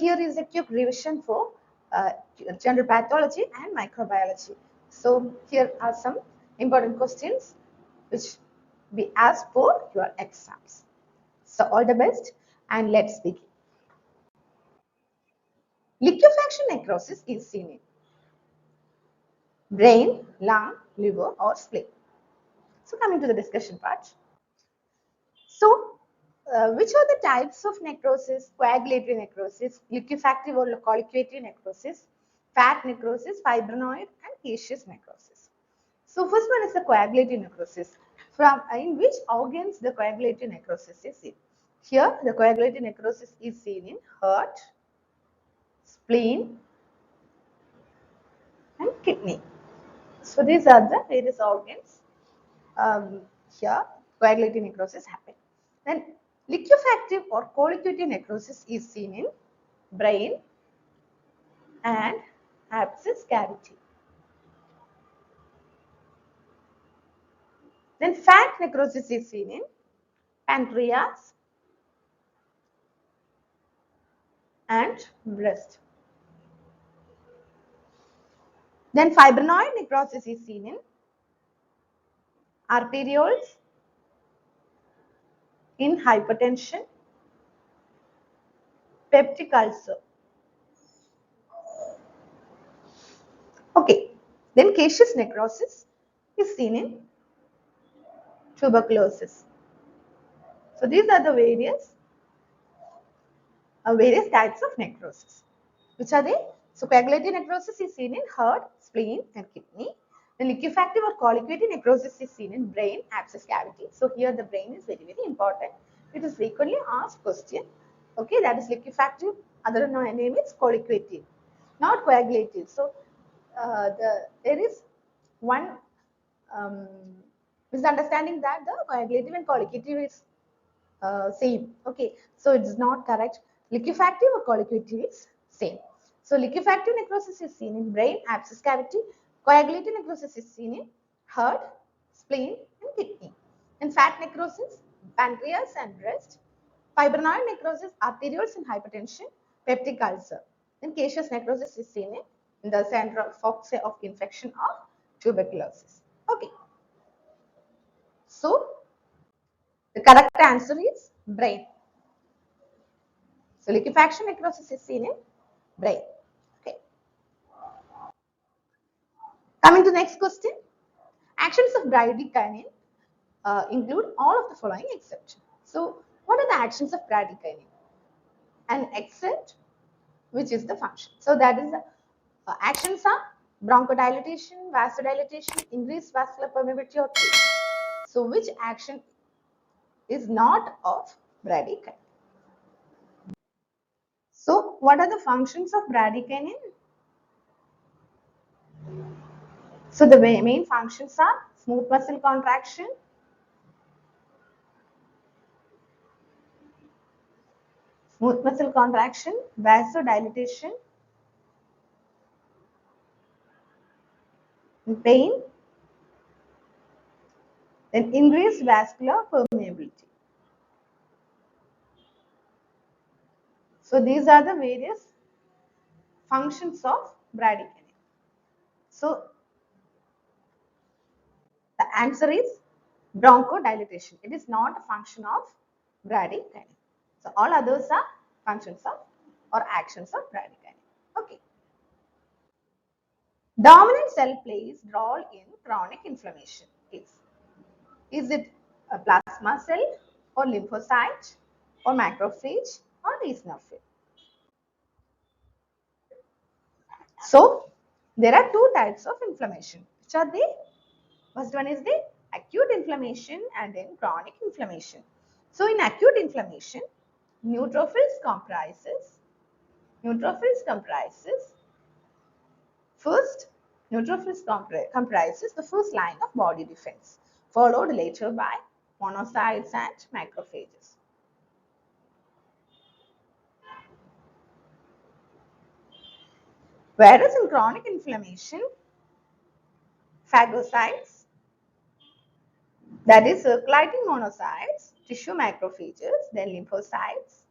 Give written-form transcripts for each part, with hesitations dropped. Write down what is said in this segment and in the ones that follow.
here is a quick revision for general pathology and microbiology. So here are some important questions which be asked for your exams. So all the best and let's begin. Liquefaction necrosis is seen in brain, lung, liver or spleen. So coming to the discussion part. So which are the types of necrosis? Coagulatory necrosis, liquefactive or colliquatory necrosis, fat necrosis, fibrinoid and caseous necrosis. So first one is the coagulatory necrosis. From in which organs the coagulatory necrosis is seen? Here the coagulatory necrosis is seen in heart, spleen and kidney. So these are the various organs here coagulatory necrosis happen. Then liquefactive or colliquatory necrosis is seen in brain and abscess cavity. Then fat necrosis is seen in pancreas and breast. Then fibrinoid necrosis is seen in arterioles, in hypertension, peptic ulcer. Okay, then caseous necrosis is seen in tuberculosis. So these are the various types of necrosis. Which are they? So coagulatory necrosis is seen in heart, spleen and kidney. The liquefactive or colliquatory necrosis is seen in brain, abscess cavity. So here the brain is very important. It is frequently asked question. Okay, that is liquefactive. Other name is colliquative, not coagulative. So there is one misunderstanding that the coagulative and colliquative is same. Okay, so it is not correct. Liquefactive or colliquative is same. So liquefactive necrosis is seen in brain, abscess cavity. Coagulative necrosis is seen in heart, spleen and kidney. And fat necrosis, pancreas and breast. Fibrinoid necrosis, arterioles and hypertension, peptic ulcer. Then caseous necrosis is seen in the central foci of infection of tuberculosis. Okay. So the correct answer is brain. So liquefaction necrosis is seen in brain. Okay. Coming to the next question. Actions of bradykinin include all of the following except. So what are the actions of bradykinin? And except which is the function. So that is the actions are bronchodilation, vasodilation, increased vascular permeability or cleavage. So which action is not of bradykinin? So what are the functions of bradykinin? So the main functions are smooth muscle contraction, vasodilation, pain, then increased vascular permeability. So these are the various functions of bradykinin. So the answer is bronchodilation. It is not a function of bradykinin. So all others are functions of or actions of bradykinin. Okay. Dominant cell plays role in chronic inflammation. Is it a plasma cell or lymphocyte or macrophage or eosinophil? So there are two types of inflammation. Which are they? First one is the acute inflammation and then chronic inflammation. So in acute inflammation, neutrophils comprises comprises the first line of body defense, followed later by monocytes and macrophages. Whereas in chronic inflammation, phagocytes, that is circulating monocytes, tissue macrophages, then lymphocytes,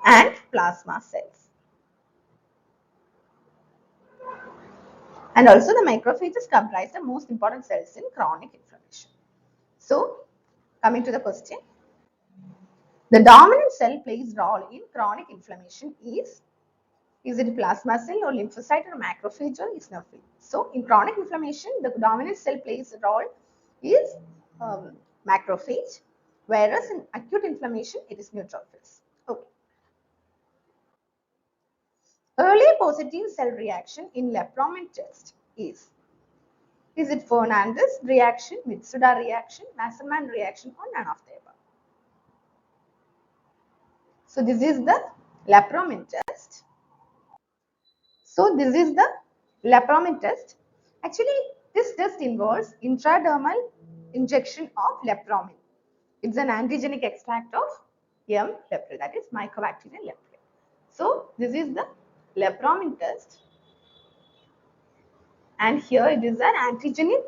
and plasma cells. And also the macrophages comprise the most important cells in chronic inflammation. So, coming to the question, the dominant cell plays role in chronic inflammation is it plasma cell or lymphocyte or macrophage or eosinophil? So, in chronic inflammation, the dominant cell plays a role is macrophage, whereas in acute inflammation, it is neutrophils. Okay. Early positive cell reaction in Lepromin test is it Fernandez reaction, Mitsuda reaction, Wassermann reaction, or none of the above? So this is the Lepromin test. So this is the Lepromin test. Actually, this test involves intradermal injection of Lepromin. It's an antigenic extract of M. leprae, that is Mycobacterium leprae. So this is the Lepromin test. And here it is an antigenic.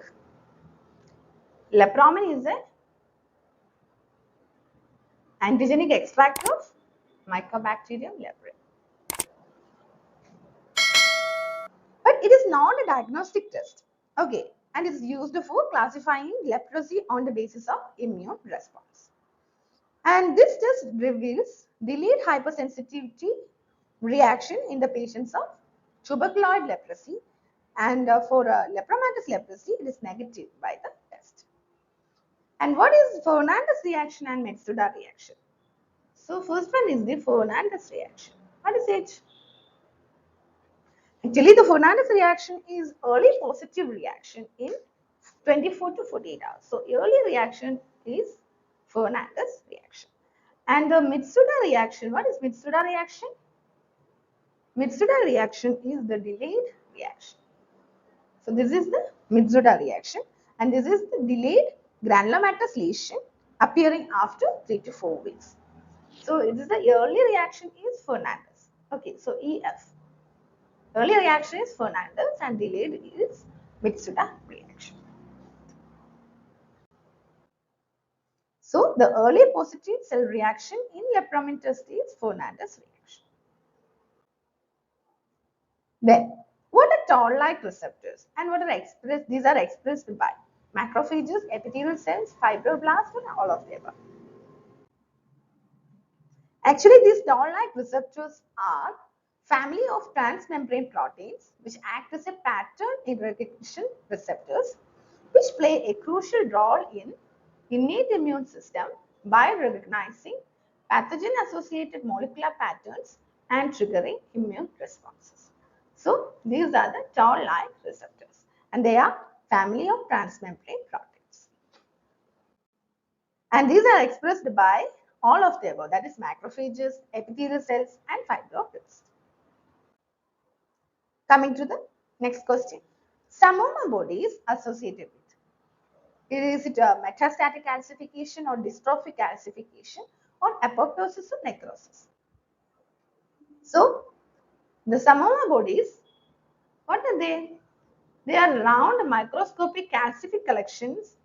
Lepromin is an antigenic extract of Mycobacterium leprae. But it is not a diagnostic test. Okay, and is used for classifying leprosy on the basis of immune response. And this test reveals delayed hypersensitivity reaction in the patients of tuberculoid leprosy, and for lepromatous leprosy, it is negative by the test. And what is Fernandez reaction and Metsuda reaction? So first one is the Fernandez reaction. What is it? Actually, the Fernandez reaction is early positive reaction in 24 to 48 hours. So early reaction is Fernandez reaction. And the Mitsuda reaction, what is Mitsuda reaction? Mitsuda reaction is the delayed reaction. So this is the Mitsuda reaction, and this is the delayed granulomatous lesion appearing after 3 to 4 weeks. So it is the early reaction is Fernandez. Okay, so EF. Early reaction is Fernandez and delayed is Mitsuda reaction. So the early positive cell reaction in Lepromin test is Fernandez reaction. Then, what are toll-like receptors and what are expressed? These are expressed by macrophages, epithelial cells, fibroblasts, and all of the above. Actually, these toll-like receptors are family of transmembrane proteins which act as a pattern in recognition receptors, which play a crucial role in innate immune system by recognizing pathogen-associated molecular patterns and triggering immune responses. So these are the toll-like receptors, and they are family of transmembrane proteins. And these are expressed by all of the above, that is macrophages, epithelial cells, and fibroblasts. Coming to the next question. Samoma bodies associated with. Is it a metastatic calcification or dystrophic calcification or apoptosis or necrosis? So, the Samoma bodies, what are they? They are round microscopic calcific collections,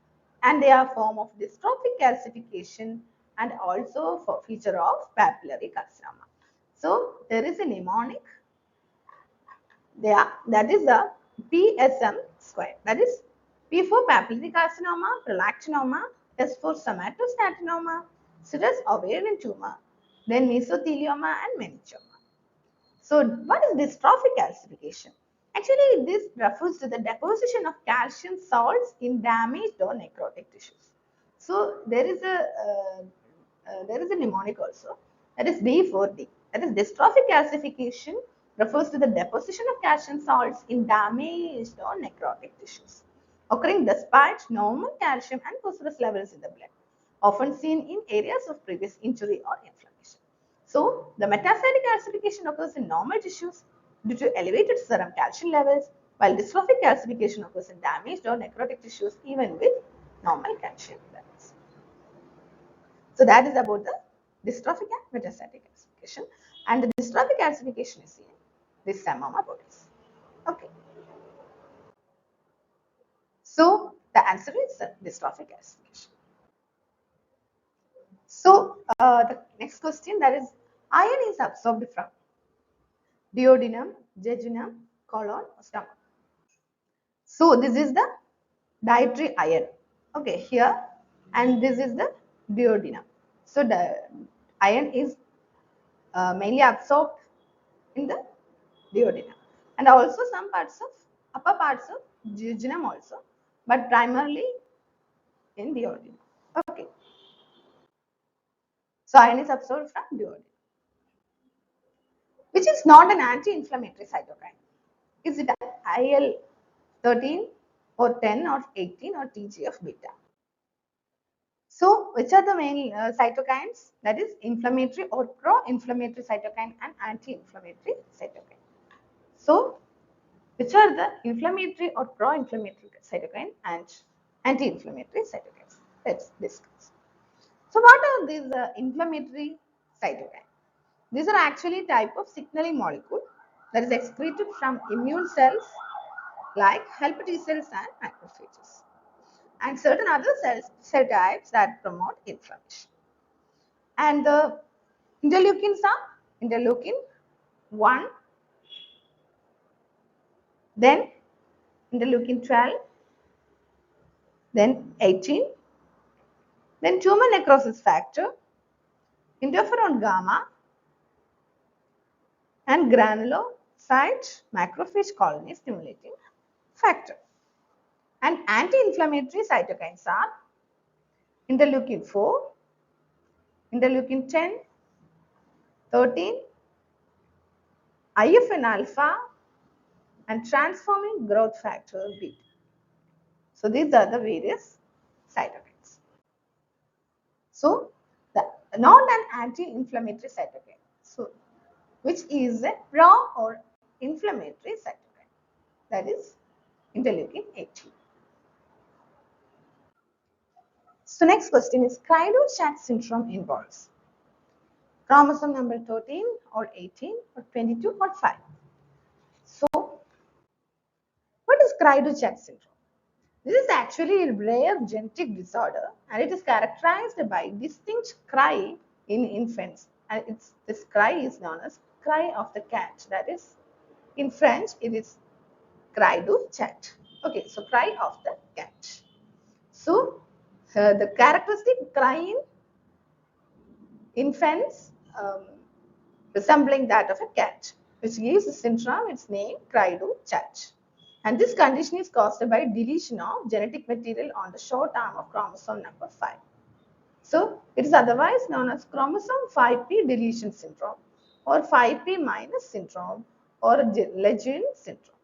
and they are form of dystrophic calcification and also for feature of papillary carcinoma. So, there is a mnemonic there, that is a PSM square, that is P for papillary carcinoma, prolactinoma, S for somatostatinoma, C as ovarian tumor, then mesothelioma and meningioma. So what is dystrophic calcification? Actually, this refers to the deposition of calcium salts in damaged or necrotic tissues. So there is a mnemonic also, that is D for D. That is dystrophic calcification refers to the deposition of calcium salts in damaged or necrotic tissues, occurring despite normal calcium and phosphorus levels in the blood, often seen in areas of previous injury or inflammation. So, the metastatic calcification occurs in normal tissues due to elevated serum calcium levels, while dystrophic calcification occurs in damaged or necrotic tissues even with normal calcium levels. So, that is about the dystrophic and metastatic calcification, and the dystrophic calcification is seen in the Samoma bodies. Okay. So, the answer is dystrophic calcification. So, the next question, that is, Iron is absorbed from duodenum, jejunum, colon, stomach. So this is the dietary iron. Okay, here, and this is the duodenum. So the iron is mainly absorbed in the duodenum, and also some parts of upper parts of jejunum also, but primarily in duodenum. Okay, so iron is absorbed from duodenum, which is not an anti-inflammatory cytokine. Is it IL-13 or 10 or 18 or TGF-beta? So, which are the main cytokines? That is inflammatory or pro-inflammatory cytokine and anti-inflammatory cytokine. So, which are the inflammatory or pro-inflammatory cytokine and anti-inflammatory cytokines? Let's discuss. So, what are these inflammatory cytokines? These are actually type of signaling molecule that is excreted from immune cells like helper T cells and macrophages, and certain other cell types that promote inflammation. And the interleukins are interleukin 1, then interleukin 12, then 18, then tumor necrosis factor, interferon gamma, and granulocyte macrophage colony stimulating factor. And anti-inflammatory cytokines are interleukin 4, interleukin 10, 13, IFN alpha, and transforming growth factor beta. So these are the various cytokines. So the not an anti-inflammatory cytokine. So which is a pro or inflammatory cytokine, that is interleukin 18. So next question is Cri-du-Chat syndrome involves chromosome number 13 or 18 or 22 or 5. So what is Cri-du-Chat syndrome? This is actually a rare genetic disorder and it is characterized by distinct cry in infants, and this cry is known as cry of the cat. That is, in French it is cry du chat. Okay, so cry of the cat. So the characteristic cry in infants resembling that of a cat, which gives the syndrome its name cry du chat. And this condition is caused by deletion of genetic material on the short arm of chromosome number 5. So it is otherwise known as chromosome 5p deletion syndrome or 5p minus syndrome or Lejeune syndrome.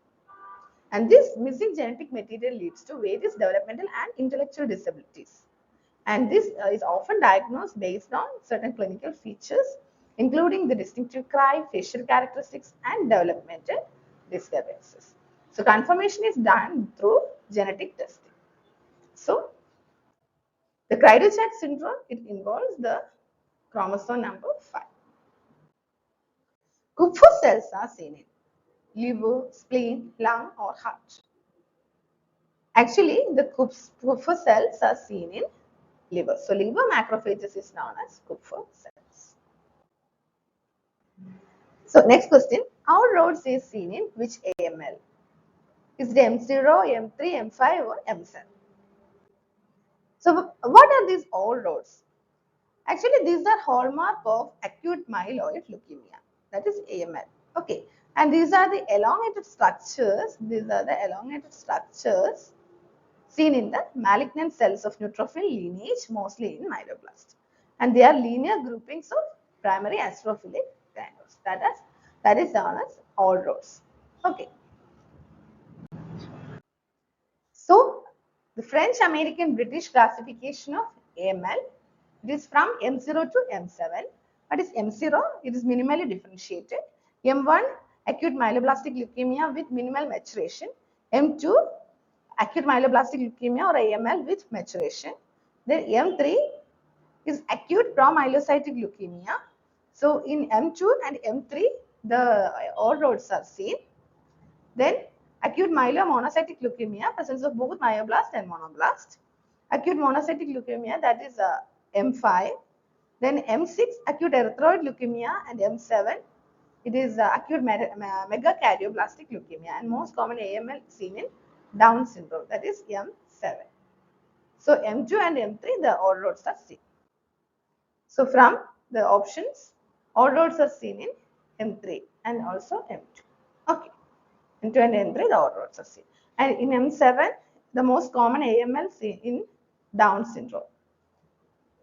And this missing genetic material leads to various developmental and intellectual disabilities. And this is often diagnosed based on certain clinical features, including the distinctive cry, facial characteristics, and developmental disturbances. So confirmation is done through genetic testing. So the Cri-du-Chat syndrome, it involves the chromosome number 5. Kupffer cells are seen in liver, spleen, lung, or heart. Actually, the Kupffer cells are seen in liver. So liver macrophages is known as Kupffer cells. So next question, our roads is seen in which AML? Is it M0, M3, M5 or M7? So what are these all roads? Actually, these are hallmark of acute myeloid leukemia, that is AML. Okay, and these are the elongated structures. These are the elongated structures seen in the malignant cells of neutrophil lineage, mostly in myeloblast, and they are linear groupings of primary astrophilic granules. That is known as all roads. Okay. So the French, American, British classification of AML, it is from M0 to M7. What is M0? It is minimally differentiated. M1, acute myeloblastic leukemia with minimal maturation. M2, acute myeloblastic leukemia or AML with maturation. Then M3 is acute promyelocytic leukemia. So in M2 and M3, the all roads are seen. Then acute myelomonocytic leukemia, presence of both myoblast and monoblast. Acute monocytic leukemia, that is M5. Then M6, acute erythroid leukemia, and M7, it is acute megakardioblastic leukemia, and most common AML seen in Down syndrome, that is M7. So M2 and M3, the all roads are seen. So from the options, all roads are seen in M3 and also M2. Okay, M2 and M3, the all roads are seen. And in M7, the most common AML seen in Down syndrome.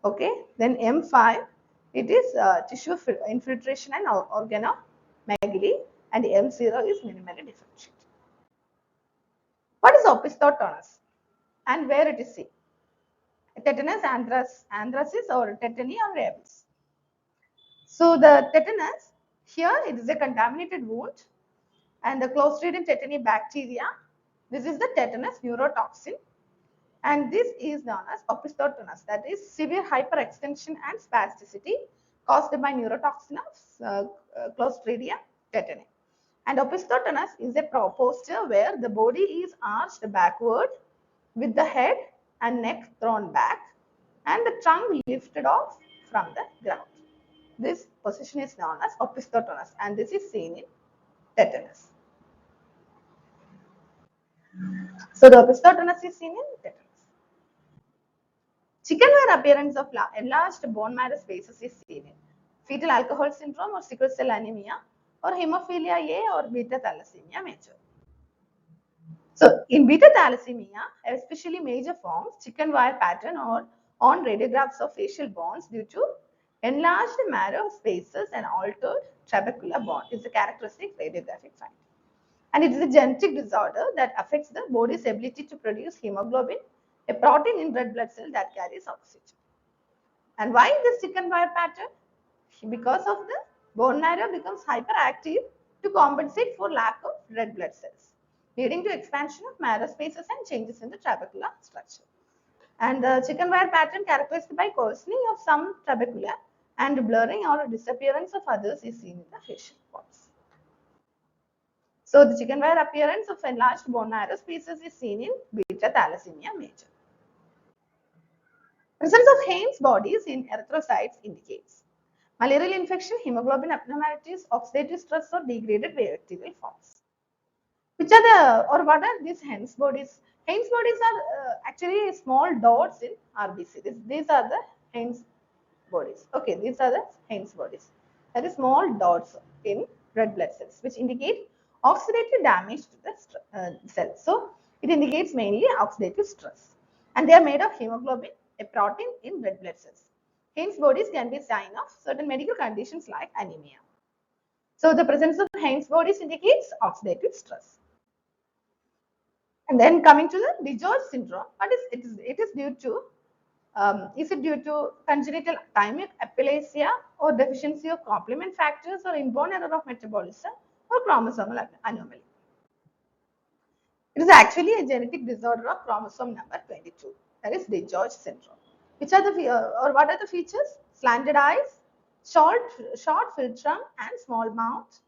Okay, then M5, it is tissue infiltration and organomegaly, and M0 is minimally differentiated. What is opisthotonus and where it is seen? Tetanus, anthracis, or tetany or rabies. So the tetanus, here it is a contaminated wound, and the Clostridium tetani bacteria, this is the tetanus neurotoxin, and this is known as opisthotonus, that is severe hyperextension and spasticity caused by neurotoxin of Clostridium tetani. And opisthotonus is a posture where the body is arched backward with the head and neck thrown back and the trunk lifted off from the ground. This position is known as opisthotonus, and this is seen in tetanus. So the opisthotonus is seen in tetanus. Chicken-wire appearance of enlarged bone marrow spaces is seen in fetal alcohol syndrome or sickle cell anemia or hemophilia A or beta thalassemia major. So in beta thalassemia, especially major forms, chicken-wire pattern or on radiographs of facial bones due to enlarged marrow spaces and altered trabecular bone is a characteristic radiographic finding. And it is a genetic disorder that affects the body's ability to produce hemoglobin, a protein in red blood cell that carries oxygen. And why this chicken-wire pattern? Because of the bone marrow becomes hyperactive to compensate for lack of red blood cells, leading to expansion of marrow spaces and changes in the trabecular structure. And the chicken-wire pattern characterized by coarsening of some trabecula and blurring or disappearance of others is seen in the facial bones. So the chicken-wire appearance of enlarged bone marrow spaces is seen in beta thalassemia major. Presence of Haynes bodies in erythrocytes indicates malarial infection, hemoglobin abnormalities, oxidative stress, or degraded bacterial forms. Which are the, or what are these Haynes bodies? Haynes bodies are actually small dots in RBC. These are the Haynes bodies. Okay, these are the Haynes bodies. That is small dots in red blood cells, which indicate oxidative damage to the cells. So it indicates mainly oxidative stress, and they are made of hemoglobin, a protein in red blood cells. Haynes bodies can be a sign of certain medical conditions like anemia. So the presence of Haynes bodies indicates oxidative stress. And then coming to the DiGeorge syndrome, what is it? It is due to is it due to congenital thymic aplasia or deficiency of complement factors or inborn error of metabolism or chromosomal anomaly? It is actually a genetic disorder of chromosome number 22, that is DiGeorge syndrome. Which are the or what are the features? Slanted eyes, short philtrum and small mouth.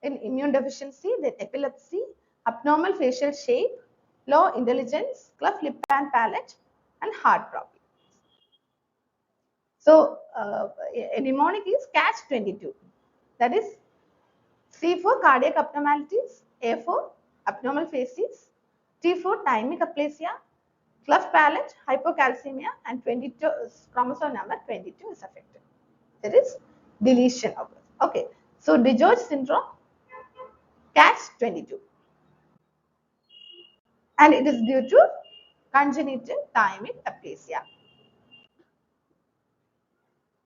In immune deficiency, then epilepsy, abnormal facial shape, low intelligence, cleft lip and palate, and heart problems. So a mnemonic is catch 22. That is C for cardiac abnormalities, A for abnormal faces, T for thymic aplasia, cleft palate, hypocalcemia, and 22 chromosome number 22 is affected. There is deletion of it. Okay, so DiGeorge syndrome, catch 22, and it is due to congenital thymic aplasia.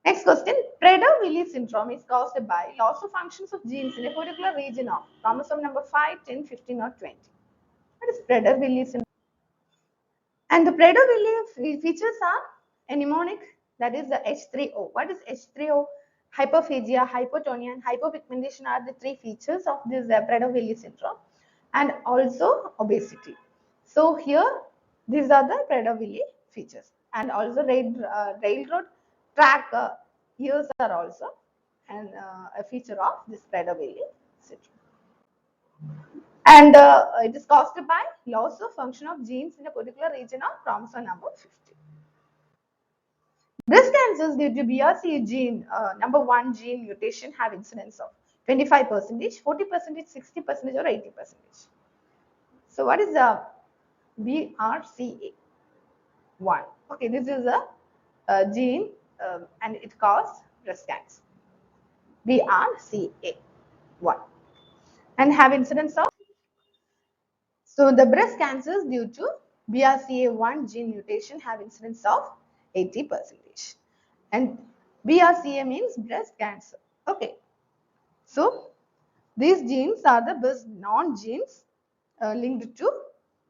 Next question, Prader-Willi syndrome is caused by loss of functions of genes in a particular region of chromosome number 5, 10, 15 or 20. What is Prader-Willi syndrome? And the Prader-Willi features are mnemonic, that is the H3O. What is H3O? Hyperphagia, hypotonia and hypopigmentation are the three features of this Prader-Willi syndrome, and also obesity. So here these are the Prader-Willi features, and also railroad track years are also a feature of this Prader-Willi syndrome. And it is caused by loss of function of genes in a particular region of chromosome number 50. Breast cancers due to BRCA gene, number 1 gene mutation have incidence of 25%, 40%, 60%, or 80%. So what is the BRCA1? Okay, this is a gene and it causes breast cancer. BRCA1 and have incidence of. So the breast cancers due to BRCA1 gene mutation have incidence of 80%. And BRCA means breast cancer. Okay. So these genes are the best non-genes linked to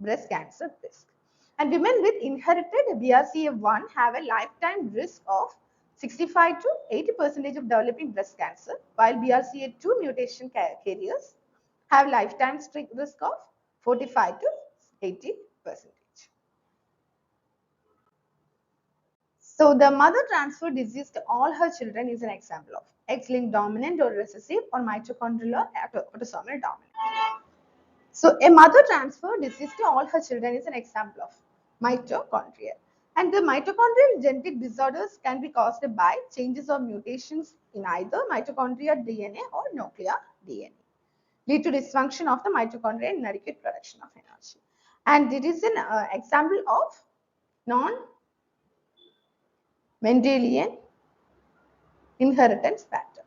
breast cancer risk. And women with inherited BRCA1 have a lifetime risk of 65 to 80% of developing breast cancer, while BRCA2 mutation carriers have lifetime risk of 45 to 80%. So the mother transfer disease to all her children is an example of X-linked dominant or recessive or mitochondrial autosomal dominant. So a mother transfer disease to all her children is an example of mitochondria. And the mitochondrial genetic disorders can be caused by changes or mutations in either mitochondrial DNA or nuclear DNA, lead to dysfunction of the mitochondria and inadequate production of energy. And it is an example of non-Mendelian inheritance pattern.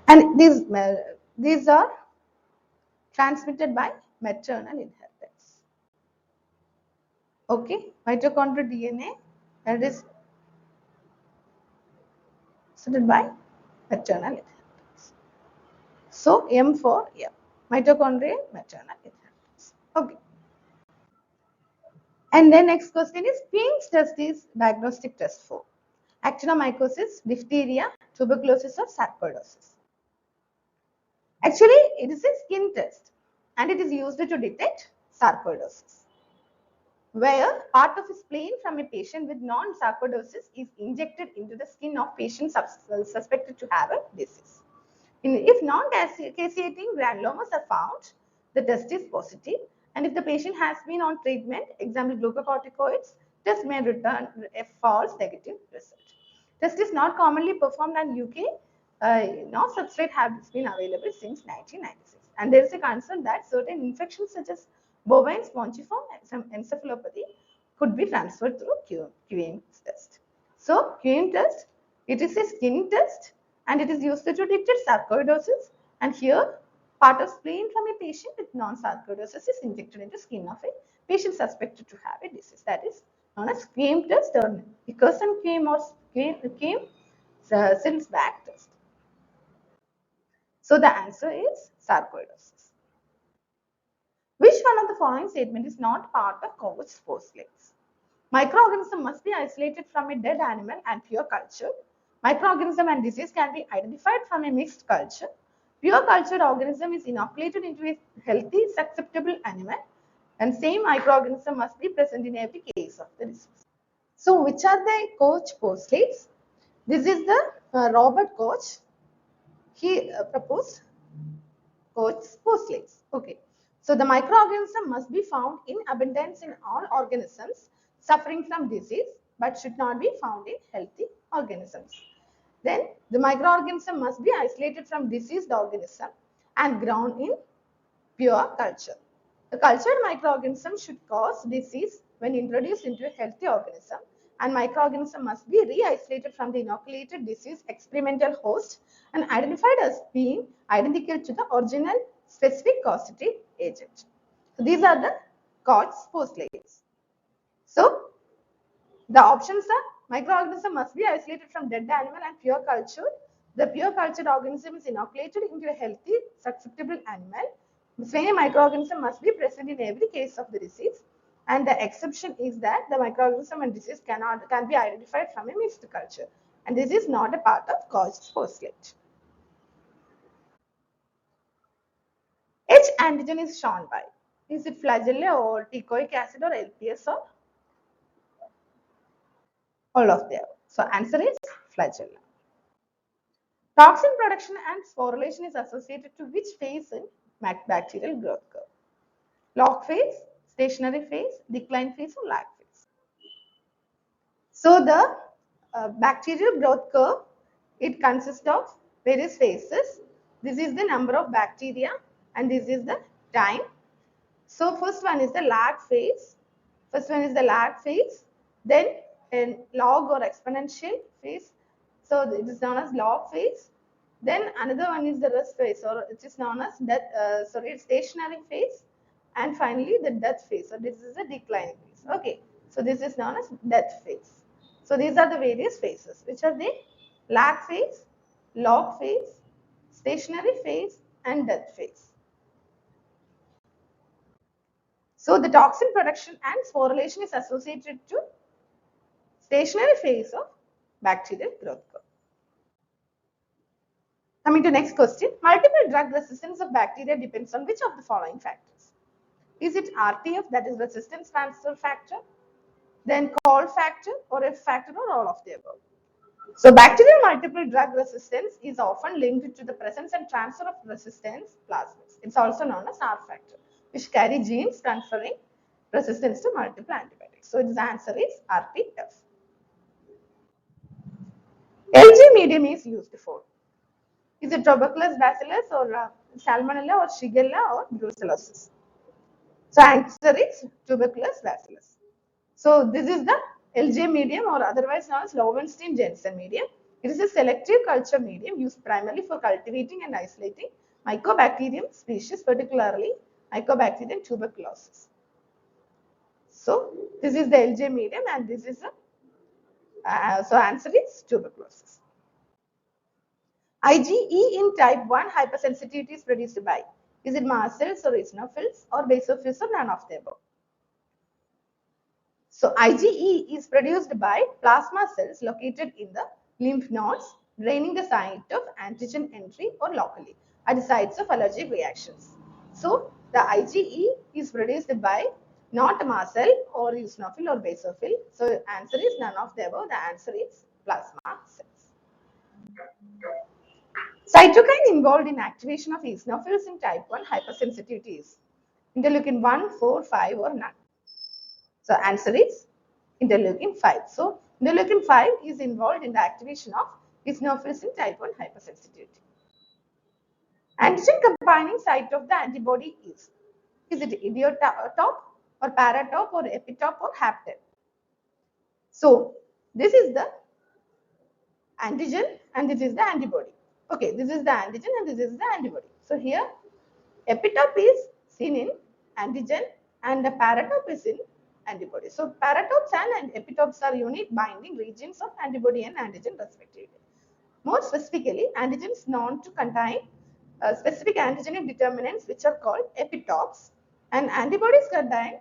And these are transmitted by maternal inheritance. Okay, mitochondrial DNA that is transmitted by maternal inheritance. So M for M, mitochondrial maternal inheritance. Okay. And then next question is Queen's test is diagnostic test for actinomycosis, diphtheria, tuberculosis, or sarcoidosis. Actually, it is a skin test and it is used to detect sarcoidosis, where part of a spleen from a patient with non-sarcoidosis is injected into the skin of patients suspected to have a disease. If non-caseating granulomas are found, the test is positive, and if the patient has been on treatment, example glucocorticoids, test may return a false negative result. Test is not commonly performed in UK. No substrate has been available since 1996, and there is a concern that certain infections such as bovine spongiform encephalopathy could be transferred through QM test. So QM test, it is a skin test and it is used to detect sarcoidosis, and here part of spleen from a patient with non-sarcoidosis is injected into skin of a patient suspected to have a disease. That is known as QM test or Nickerson QM or QM cells back test. So the answer is sarcoidosis. Which one of the following statement is not part of Koch's postulates? Microorganism must be isolated from a dead animal and pure culture. Microorganism and disease can be identified from a mixed culture. Pure cultured organism is inoculated into a healthy, susceptible animal, and same microorganism must be present in every case of the disease. So, which are the Koch postulates? This is the Robert Koch. He proposed Koch's postulates. Okay. So the microorganism must be found in abundance in all organisms suffering from disease, but should not be found in healthy organisms. Then the microorganism must be isolated from diseased organism and grown in pure culture. The cultured microorganism should cause disease when introduced into a healthy organism, and microorganism must be re-isolated from the inoculated disease experimental host and identified as being identical to the original specific causative agent. So these are the Koch's postulates. So the options are microorganism must be isolated from dead animal and pure cultured. The pure cultured organism is inoculated into a healthy, susceptible animal. The same microorganism must be present in every case of the disease. And the exception is that the microorganism and disease can be identified from a mixed culture. And this is not a part of Koch's postulate. H antigen is shown by, is it flagella or teichoic acid or LPS or all of them? So answer is flagella. Toxin production and sporulation is associated to which phase in bacterial growth curve? Log phase, stationary phase, decline phase, or lag phase. So the bacterial growth curve, it consists of various phases. This is the number of bacteria and this is the time. So first one is the lag phase. Then a log or exponential phase. So it is known as log phase. Then another one is the rest phase, or it is known as stationary phase. And finally the death phase. So this is a declining phase. Okay. So this is known as death phase. So these are the various phases, which are the lag phase, log phase, stationary phase, and death phase. So the toxin production and sporulation is associated to stationary phase of bacterial growth curve. Coming to next question, multiple drug resistance of bacteria depends on which of the following factors? Is it RTF, that is resistance transfer factor, then call factor, or F factor, or all of the above? So bacterial multiple drug resistance is often linked to the presence and transfer of resistance plasmids. It's also known as R factor, which carry genes transferring resistance to multiple antibiotics. So its answer is RTF. LG medium is used for. Is it tuberculous bacillus or salmonella or shigella or brucellosis? So answer is tuberculous bacillus. So this is the LJ medium, or otherwise known as Lowenstein-Jensen medium. It is a selective culture medium used primarily for cultivating and isolating Mycobacterium species, particularly Mycobacterium tuberculosis. So this is the LJ medium, and this is so answer is tuberculosis. IgE in type 1 hypersensitivity is produced by, is it mast cells or eosinophils or basophils or none of the above? So IgE is produced by plasma cells located in the lymph nodes, draining the site of antigen entry or locally at the sites of allergic reactions. So the IgE is produced by not mast cell or eosinophil or basophil. So answer is none of the above. The answer is plasma cells. Cytokine involved in activation of eosinophils in type 1 hypersensitivity is interleukin 1, 4, 5 or none. So answer is interleukin 5. So interleukin 5 is involved in the activation of eosinophils in type 1 hypersensitivity. Antigen combining site of the antibody is it idiotope or paratope or epitope or hapten? So this is the antigen and this is the antibody. Okay, this is the antigen and this is the antibody. So here epitope is seen in antigen and the paratope is in antibody. So paratopes and epitopes are unique binding regions of antibody and antigen respectively. More specifically, antigens known to contain specific antigenic determinants which are called epitopes, and antibodies contain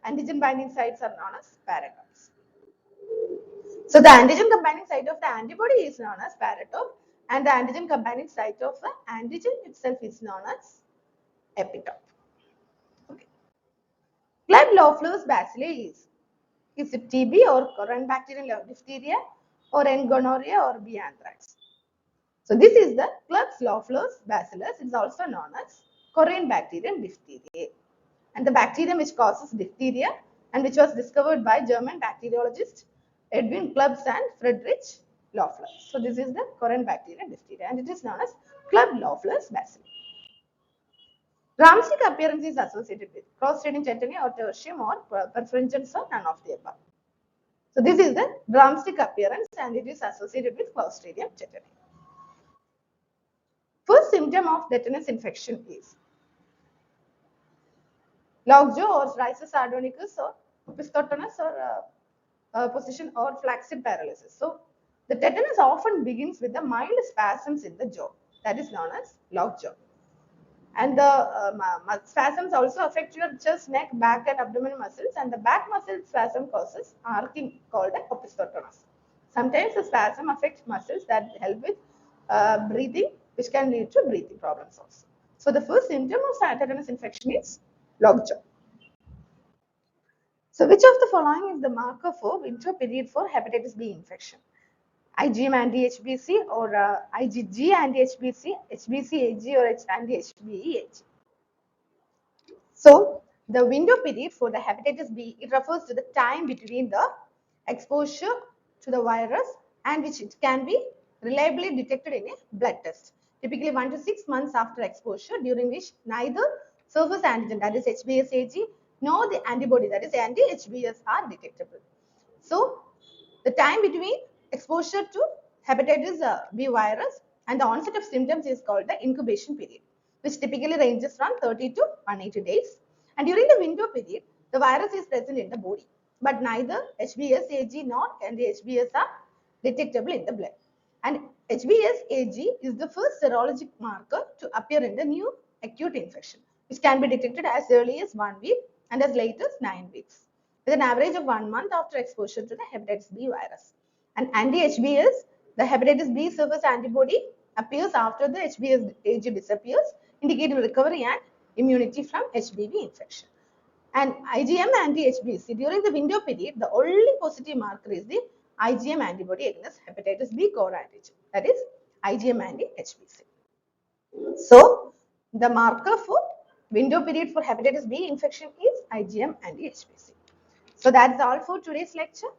antigen binding sites are known as paratopes. So the antigen combining site of the antibody is known as paratope, and the antigen combining site of the antigen itself is known as epitope. Okay. Blood Loeffler's bacilli is it TB or current bacterial diphtheria or N gonorrhea or B anthrax? So this is the Klebsiella bacillus. It is also known as Korean bacterium diphtheria, and the bacterium which causes diphtheria and which was discovered by German bacteriologist Edwin Klebs and Friedrich Loeffler. So this is the Korean bacterium diphtheria, and it is known as Klebsiella bacillus. Drumstick appearance is associated with Clostridium tetani or tertium or perfringens or none of the above. So this is the drumstick appearance, and it is associated with Clostridium tetani. First symptom of tetanus infection is lockjaw or rhizus sardonicus or opisthotonus or position or flaccid paralysis. So the tetanus often begins with the mild spasms in the jaw, that is known as lockjaw. And the spasms also affect your chest, neck, back and abdominal muscles, and the back muscle spasm causes arcing called opisthotonus. Sometimes the spasm affects muscles that help with breathing, which can lead to breathing problems also. So the first symptom of tetanus infection is lockjaw. So which of the following is the marker for winter period for hepatitis B infection? IgM anti-HBC or IgG anti-HBC, HBC-AG or anti-HBe-AG. So the window period for the hepatitis B, it refers to the time between the exposure to the virus and which it can be reliably detected in a blood test. Typically 1 to 6 months after exposure, during which neither surface antigen, that is HBsAg, nor the antibody, that is anti-HBs, are detectable. So the time between exposure to hepatitis B virus and the onset of symptoms is called the incubation period, which typically ranges from 30 to 180 days. And during the window period, the virus is present in the body, but neither HBsAg nor anti-HBs are detectable in the blood. And HBsAg is the first serologic marker to appear in the new acute infection, which can be detected as early as 1 week and as late as 9 weeks, with an average of 1 month after exposure to the hepatitis B virus. And anti-HBs, the hepatitis B surface antibody, appears after the HBsAg disappears, indicating recovery and immunity from HBV infection. And IgM anti-HBc, during the window period, the only positive marker is the IgM antibody against hepatitis B core antigen, that is IgM anti-HBc. So the marker for window period for hepatitis B infection is IgM anti-HBc. So that's all for today's lecture.